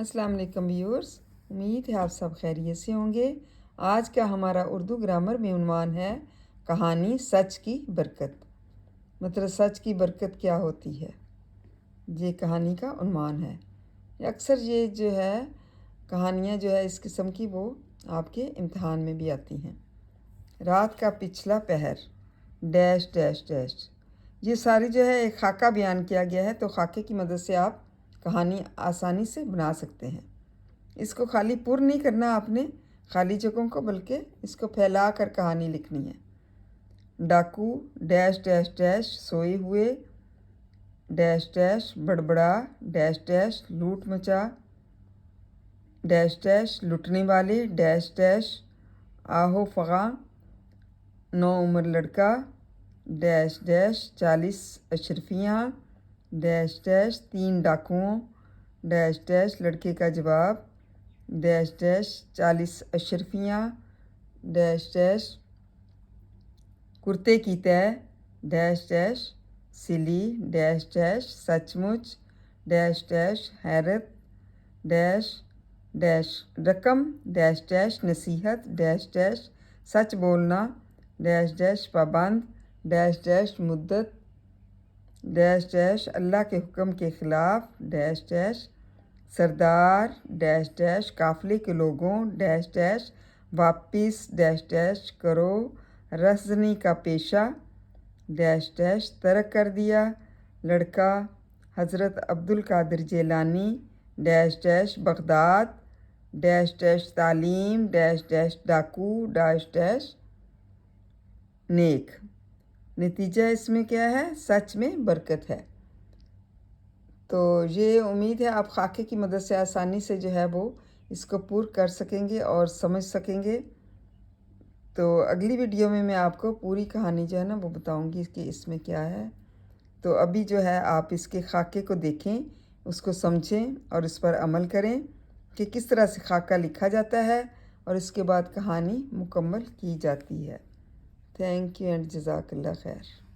السلام علیکم ویورز، امید ہے آپ سب خیریت سے ہوں گے۔ آج کا ہمارا اردو گرامر میں عنوان ہے کہانی سچ کی برکت۔ مطلب سچ کی برکت کیا ہوتی ہے، یہ کہانی کا عنوان ہے۔ اکثر یہ جو ہے کہانیاں جو ہے اس قسم کی وہ آپ کے امتحان میں بھی آتی ہیں۔ رات کا پچھلا پہر ڈیش ڈیش ڈیش، یہ ساری جو ہے ایک خاکہ بیان کیا گیا ہے، تو خاکے کی مدد سے آپ کہانی آسانی سے بنا سکتے ہیں۔ اس کو خالی پر نہیں کرنا آپ نے خالی جگہوں کو، بلکہ اس کو پھیلا کر کہانی لکھنی ہے۔ ڈاکو ڈیش ڈیش ڈیش سوئے ہوئے ڈیش ڈیش بڑبڑا ڈیش ڈیش لوٹ مچا ڈیش ڈیش لٹنے والے ڈیش ڈیش آہو فغاں نو عمر لڑکا ڈیش ڈیش 40 اشرفیاں ڈیش ڈیش 3 ڈاکوؤں ڈیش ڈیش لڑکے کا جواب ڈیش ڈیش 40 اشرفیاں ڈیش ڈیش کرتے کی تہ ڈیش ڈیش سلی ڈیش ڈیش سچ مچ ڈیش ڈیش حیرت ڈیش ڈیش رقم ڈیش ڈیش نصیحت ڈیش ڈیش سچ بولنا ڈیش ڈیش پابند ڈیش ڈیش مدت ڈیش ڈیش اللہ کے حکم کے خلاف ڈیش ڈیش سردار ڈیش ڈیش قافلے کے لوگوں ڈیش ڈیش واپس ڈیش ڈیش کرو رزنی کا پیشہ ڈیش ڈیش ترک کر دیا لڑکا حضرت Abdul Qadir Jilani dash dash Baghdad dash dash تعلیم ڈیش ڈیش ڈاکو ڈیش ڈیش نیک۔ نتیجہ اس میں کیا ہے؟ سچ میں برکت ہے۔ تو یہ امید ہے آپ خاکے کی مدد سے آسانی سے جو ہے وہ اس کو پور کر سکیں گے اور سمجھ سکیں گے۔ تو اگلی ویڈیو میں آپ کو پوری کہانی جو ہے نا وہ بتاؤں گی کہ اس میں کیا ہے۔ تو ابھی جو ہے آپ اس کے خاکے کو دیکھیں، اس کو سمجھیں اور اس پر عمل کریں کہ کس طرح سے خاکہ لکھا جاتا ہے اور اس کے بعد کہانی مکمل کی جاتی ہے۔ تھینک یو اینڈ جزاک اللہ خیر۔